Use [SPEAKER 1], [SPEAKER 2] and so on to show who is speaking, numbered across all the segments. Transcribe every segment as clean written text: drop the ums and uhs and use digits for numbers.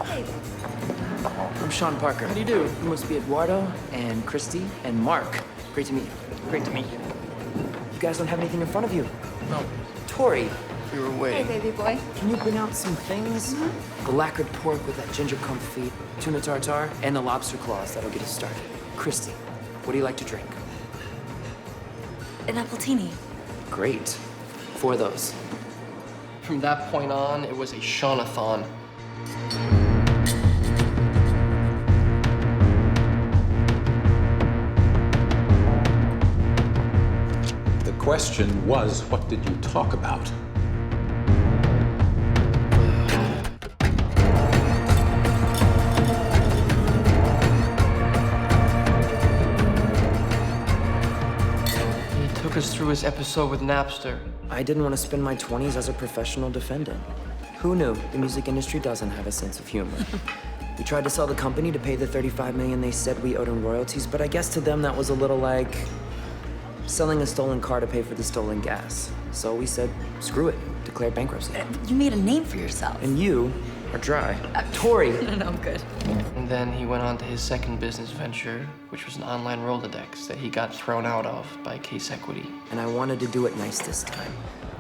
[SPEAKER 1] Hey.
[SPEAKER 2] I'm Sean Parker.
[SPEAKER 3] How do you do?
[SPEAKER 2] You must be Eduardo and Christy and Mark. Great to meet you.
[SPEAKER 3] Great to meet you.
[SPEAKER 2] You guys don't have anything in front of you.
[SPEAKER 3] No,
[SPEAKER 2] Tori,
[SPEAKER 3] we were
[SPEAKER 1] Hey,
[SPEAKER 3] waiting.
[SPEAKER 1] baby boy.
[SPEAKER 2] can you bring out some things? The lacquered pork with that ginger confit, tuna tartare, and the lobster claws. That'll get us started. Christy, what do you like to drink?
[SPEAKER 1] An appletini.
[SPEAKER 2] Great. 4 of those.
[SPEAKER 3] From that point on, it was a Sean-a-thon.
[SPEAKER 4] The question was, what did you talk about?
[SPEAKER 3] He took us through his episode with Napster.
[SPEAKER 2] I didn't want to spend my 20s as a professional defendant. Who knew the music industry doesn't have a sense of humor? We tried to sell the company to pay the $35 million they said we owed in royalties, but I guess to them that was a little like selling a stolen car to pay for the stolen gas. So we said, screw it, declare bankruptcy.
[SPEAKER 1] You made a name for yourself.
[SPEAKER 2] And you are dry. Tori,
[SPEAKER 1] No, I'm good.
[SPEAKER 3] And then he went on to his second business venture, which was an online Rolodex that he got thrown out of by Case Equity.
[SPEAKER 2] and I wanted to do it nice this time.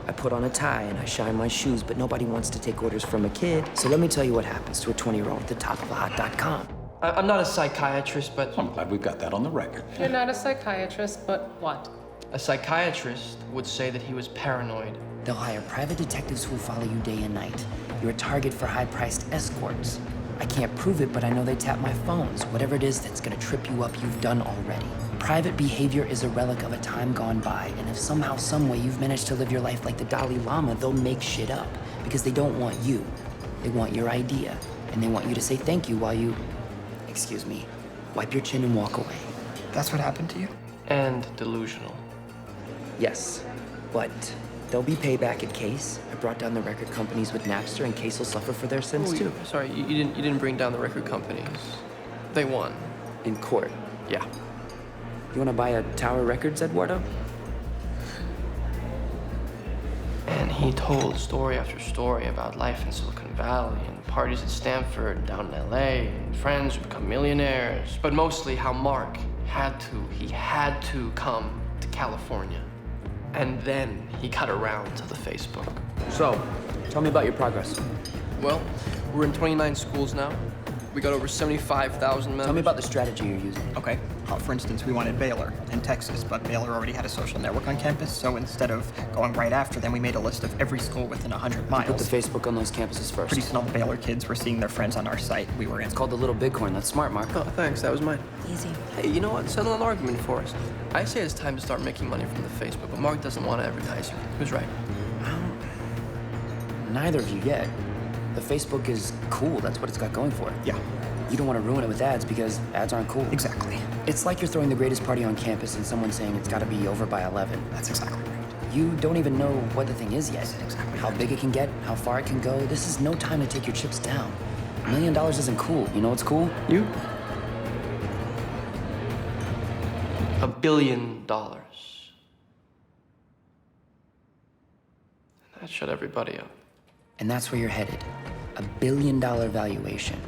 [SPEAKER 2] I put on a tie and I shine my shoes, but nobody wants to take orders from a kid. So let me tell you what happens to a 20-year-old at the top of a hot.com.
[SPEAKER 3] I'm not a psychiatrist, but
[SPEAKER 4] I'm glad we've got that on the record.
[SPEAKER 5] You're not a psychiatrist, but what?
[SPEAKER 3] a psychiatrist would say that he was paranoid.
[SPEAKER 2] They'll hire private detectives who will follow you day and night. You're a target for high-priced escorts. I can't prove it, but I know they tap my phones. Whatever it is that's gonna trip you up, you've done already. Private behavior is a relic of a time gone by, and if somehow, someway you've managed to live your life like the Dalai Lama, they'll make shit up. Because they don't want you. They want your idea. And they want you to say thank you while you, excuse me, wipe your chin and walk away.
[SPEAKER 6] That's what happened to you?
[SPEAKER 3] And delusional.
[SPEAKER 2] Yes, but there'll be payback at Case. I brought down the record companies with Napster, and Case will suffer for their sins too.
[SPEAKER 3] Sorry, you didn't bring down the record companies. They won.
[SPEAKER 2] In court.
[SPEAKER 3] Yeah.
[SPEAKER 2] You wanna buy a Tower Records, Eduardo?
[SPEAKER 3] And he told story after story about life in Silicon Valley and parties at Stanford, down in LA, and friends who become millionaires. But mostly how Mark had to come to California. And then he got around to the Facebook.
[SPEAKER 2] So, tell me about your progress.
[SPEAKER 3] Well, we're in 29 schools now. We got over 75,000 members.
[SPEAKER 2] Tell me about the strategy you're using.
[SPEAKER 6] Okay. For instance, we wanted Baylor in Texas, but Baylor already had a social network on campus, so instead of going right after them, we made a list of every school within 100 miles.
[SPEAKER 2] Put the Facebook on those campuses first.
[SPEAKER 6] Pretty soon all the Baylor kids were seeing their friends on our site. We were in.
[SPEAKER 2] It's called the Little Bighorn. That's smart, Mark.
[SPEAKER 3] Oh, thanks. That was mine.
[SPEAKER 1] Easy.
[SPEAKER 3] Hey, you know what? Settle an argument for us. I say it's time to start making money from the Facebook, but Mark doesn't want to advertise you. Who's right?
[SPEAKER 2] Neither of you yet. The Facebook is cool. That's what it's got going for it.
[SPEAKER 6] Yeah,
[SPEAKER 2] You don't want to ruin it with ads because ads aren't cool.
[SPEAKER 6] exactly.
[SPEAKER 2] It's like you're throwing the greatest party on campus and someone saying it's got to be over by 11.
[SPEAKER 6] That's exactly right.
[SPEAKER 2] You don't even know what the thing is yet.
[SPEAKER 6] Exactly
[SPEAKER 2] How
[SPEAKER 6] right.
[SPEAKER 2] big it can get, how far it can go. This is no time to take your chips down. $1 million isn't cool. You know what's cool?
[SPEAKER 3] You? $1 billion. That shut everybody up.
[SPEAKER 2] And that's where you're headed. $1 billion valuation.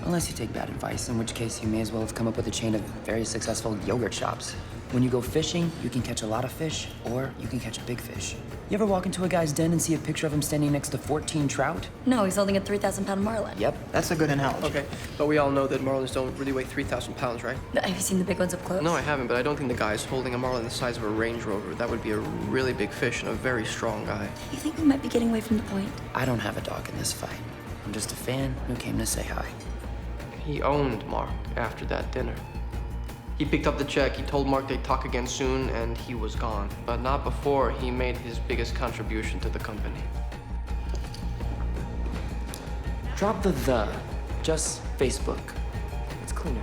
[SPEAKER 2] Unless you take bad advice, in which case you may as well have come up with a chain of very successful yogurt shops. When you go fishing, you can catch a lot of fish, or you can catch a big fish. You ever walk into a guy's den and see a picture of him standing next to 14 trout?
[SPEAKER 1] No, he's holding a 3,000-pound marlin.
[SPEAKER 2] Yep.
[SPEAKER 6] That's a good analogy.
[SPEAKER 3] Okay, but we all know that marlins don't really weigh 3,000 pounds, right?
[SPEAKER 1] Have you seen the big ones up close?
[SPEAKER 3] No, I haven't, but I don't think the guy's holding a marlin the size of a Range Rover. That would be a really big fish and a very strong guy.
[SPEAKER 1] You think we might be getting away from the point?
[SPEAKER 2] I don't have a dog in this fight. I'm just a fan who came to say hi.
[SPEAKER 3] He owned Mark after that dinner. He picked up the check, he told Mark they'd talk again soon, and he was gone. But not before he made his biggest contribution to the company.
[SPEAKER 2] Drop the. Just Facebook. It's cleaner.